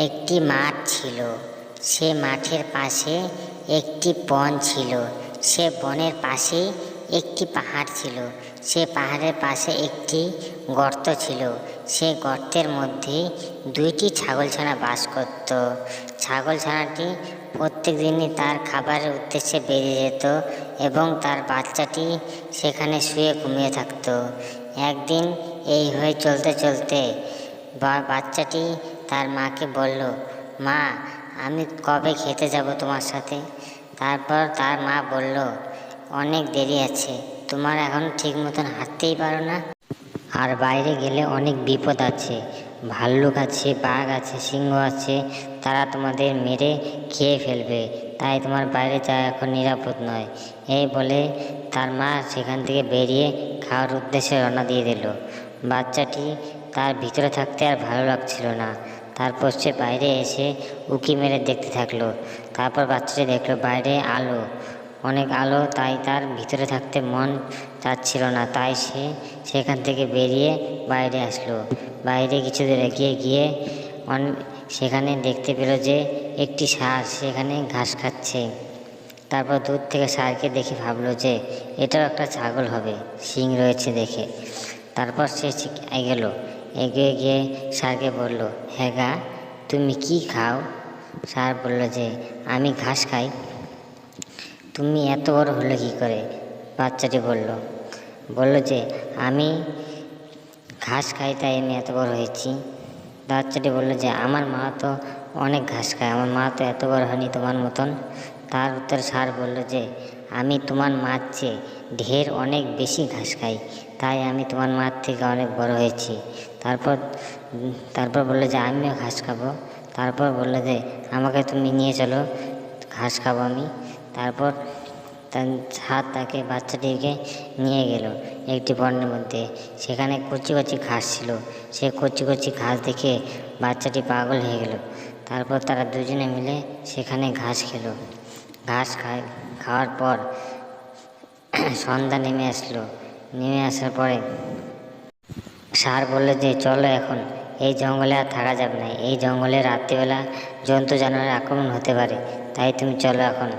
একটি মাঠ ছিল। সে মাঠের পাশে একটি বন ছিল। সে বনের পাশেই একটি পাহাড় ছিল। সে পাহাড়ের পাশে একটি গর্ত ছিল। সে গর্তের মধ্যে দুইটি ছাগলছানা বাস করত। ছাগলছানাটি প্রত্যেক দিনই তার খাবারের উদ্দেশ্যে বেরিয়ে যেত এবং তার বাচ্চাটি সেখানে শুয়ে ঘুমিয়ে থাকত। একদিন এই হয়ে চলতে চলতে বাচ্চাটি তার মাকে বলল, মা, আমি কবে খেতে যাব তোমার সাথে? তারপর তার মা বলল, অনেক দেরি আছে, তোমার এখন ঠিক মতন হাঁটতেই পারো না, আর বাইরে গেলে অনেক বিপদ আছে। ভাল্লুক আছে, বাঘ আছে, সিংহ আছে, তারা তোমাদের মেরে খেয়ে ফেলবে, তাই তোমার বাইরে যাওয়া এখন নিরাপদ নয়। এই বলে তার মা সেখান থেকে বেরিয়ে খাওয়ার উদ্দেশ্যে রওনা দিয়ে দিল। বাচ্চাটি তার ভিতরে থাকতে আর ভালো লাগছিল না। তারপর সে বাইরে এসে উঁকি মেরে দেখতে থাকলো। তারপর বাচ্চাটি দেখলো বাইরে আলো, অনেক আলো, তাই তার ভিতরে থাকতে মন চাচ্ছিল না। তাই সে সেখান থেকে বেরিয়ে বাইরে আসলো। বাইরে কিছু দূর এগিয়ে গিয়ে সেখানে দেখতে পেল যে একটি ষাঁড় সেখানে ঘাস খাচ্ছে। তারপর দূর থেকে ষাঁড়কে দেখে ভাবলো যে এটাও একটা ছাগল হবে, শিং রয়েছে দেখে। তারপর সে এগিয়ে গিয়ে ষাঁড়কে বলল, হ্যাঁ গা, তুমি কি খাও? ষাঁড় বলল যে আমি ঘাস খাই। তুমি এত বড় হলে কী করে? বাচ্চাটি বলল যে আমি ঘাস খাই, তাই আমি এত বড় হয়েছি। বাচ্চাটি বলল যে আমার মা তো অনেক ঘাস খায়, আমার মা তো এত বড় হয়নি তোমার মতন। তার উত্তরে ষাঁড় বলল যে আমি তোমার মার চেয়ে ঢের অনেক বেশি ঘাস খাই, তাই আমি তোমার মার থেকে অনেক বড় হয়েছি। তারপর বললো যে আমিও ঘাস খাবো। তারপর বললো যে আমাকে তুমি নিয়ে চলো, ঘাস খাবো আমি। তারপর ষাঁড় তাকে বাচ্চাটিকে নিয়ে গেল একটি বনের মধ্যে। সেখানে কচি কচি ঘাস ছিল। সে কচি কচি ঘাস দেখে বাচ্চাটি পাগল হয়ে গেল। তারপর তারা দুজনে মিলে সেখানে ঘাস খেলো। ঘাস খাওয়ার পর সন্ধ্যা নেমে আসলো। নেমে আসার পরে ষাঁড় বলল যে চলো, এখন এই জঙ্গলে আর থাকা যাবে না, এই জঙ্গলে রাত্রিবেলা জন্তু জানোয়ারের আক্রমণ হতে পারে, তাই তুমি চলো এখন।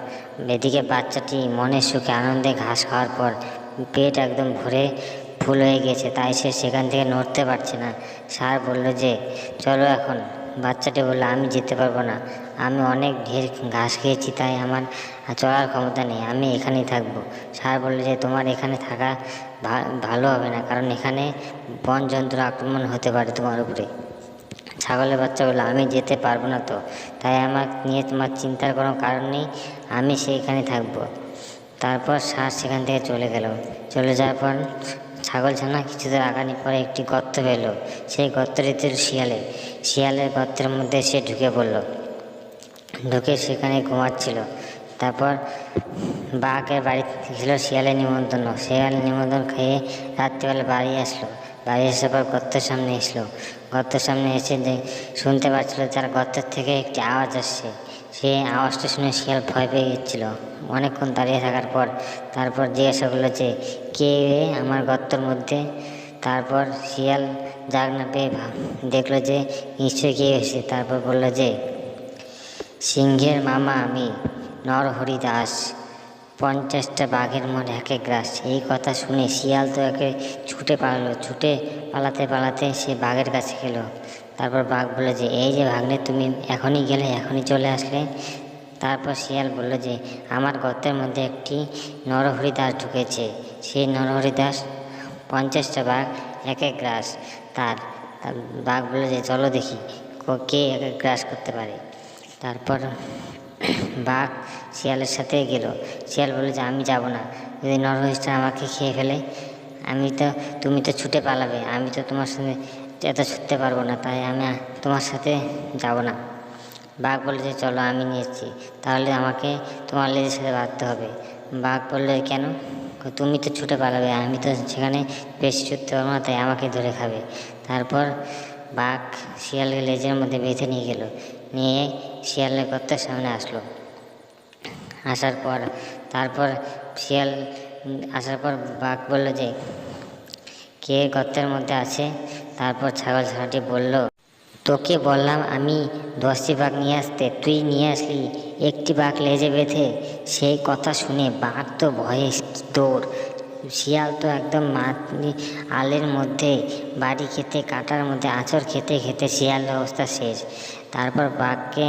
এদিকে বাচ্চাটি মনের সুখে আনন্দে ঘাস খাওয়ার পর পেট একদম ভরে ফুল হয়ে গেছে, তাই সে সেখান থেকে নড়তে পারছে না। ষাঁড় বলল যে চলো এখন। বাচ্চাটি বলল আমি যেতে পারবো না, আমি অনেক ঢের ঘাস খেয়েছি, তাই আমার চলার ক্ষমতা নেই, আমি এখানেই থাকবো। ষাঁড় বলল যে তোমার এখানে থাকা ভালো হবে না, কারণ এখানে বন জন্তুর আক্রমণ হতে পারে তোমার উপরে। ছাগলের বাচ্চা বলল আমি যেতে পারবো না তো, তাই আমার নিয়ে তোমার চিন্তার কোনো কারণ নেই, আমি সেইখানে থাকবো। তারপর ষাঁড় সেখান থেকে চলে যাওয়ার পর ছাগলছানা কিছুদূর আগানি পরে একটি গর্ত পেল। সেই গর্তটিতে শিয়ালের গর্তের মধ্যে সে ঢুকে সেখানে ঘুমাচ্ছিল। তারপর বাঘের বাড়ি ছিল শিয়ালের নিমন্ত্রণ খেয়ে রাত্রিবেলা বাড়ি আসার পর গর্তের সামনে এসে শুনতে পাচ্ছিল তার গর্তের থেকে একটি আওয়াজ আসছে। সেই আওয়াজটা শুনে শিয়াল ভয় পেয়ে গেছিল। অনেকক্ষণ দাঁড়িয়ে থাকার পর তারপর জিজ্ঞাসা করলো যে কে আমার গর্তের মধ্যে? তারপর শিয়াল জাগ না পেয়ে দেখলো যে নিশ্চয়ই কে এসেছে। তারপর বলল যে সিংহের মামা আমি, নরহরি দাস, 50টা বাঘের মনে একে গ্রাস। এই কথা শুনে শিয়াল তো ছুটে পালাতে সে বাঘের কাছে গেল। তারপর বাঘ বলল যে এই যে ভাগ্নে, তুমি এখনই গেলে, এখনই চলে আসলে। তারপর শিয়াল বলল যে আমার গর্তের মধ্যে একটি নরহরি দাস ঢুকেছে, সেই নরহরি দাস 50টা বাঘ এক গ্রাস তার। বাঘ বলল যে চলো দেখি কে এক গ্রাস করতে পারে। তারপর বাঘ শিয়ালের সাথে গেল। শিয়াল বলল যে আমি যাব না, যদি নরহরিটা আমাকে খেয়ে ফেলে তুমি তো ছুটে পালাবে, আমি তো তোমার সঙ্গে এত ছুটতে পারবো না, তাই আমি তোমার সাথে যাব না। বাঘ বলল যে চলো, আমি নিয়ে এসেছি, তাহলে আমাকে তোমার লেজের সাথে বাঁধতে হবে। বাঘ বলল কেন? তুমি তো ছুটে পালাবে, আমি তো সেখানে বেশি ছুটতে পারবো না, তাই আমাকে ধরে খাবে। তারপর বাঘ শিয়ালের লেজের মধ্যে বেঁধে নিয়ে শিয়ালের গর্তের সামনে আসলো। শিয়াল আসার পর বাঘ বলল যে কে গর্তের মধ্যে আছে? তারপর ছাগলছানাটি বলল তোকে বললাম আমি 10টি বাঘ নিয়ে আসতে, তুই নিয়ে আসলি একটি বাঘ লেজে বেঁধে। সেই কথা শুনে বাঘ তো ভয়ে দৌড়। শিয়াল তো একদম আলের মধ্যে বাড়ি খেতে, কাটার মধ্যে আঁচড় খেতে খেতে শিয়ালের অবস্থা শেষ। তারপর বাঘকে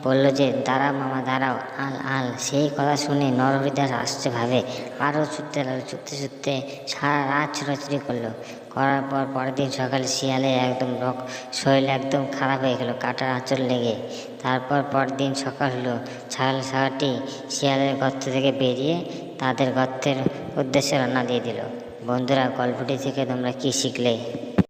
বলল যে, দাঁড়াও মামা দাঁড়াও, আল আল। সেই কথা শুনে নরহরিদাস আসছে ভাবে আরও ছুটতে লাগলো। ছুটতে ছুটতে সারা রাত ছোটাছুটি করার পর পরের দিন সকালে শিয়ালের একদম শরীর একদম খারাপ হয়ে গেল কাটার আঁচড় লেগে। তারপর পরের দিন সকাল হলো, ছাগলটি শিয়ালের গর্ত থেকে বেরিয়ে তাদের গর্তের উদ্দেশ্যে রওনা দিয়ে দিল। বন্ধুরা, গল্পটি থেকে তোমরা কী শিখলে?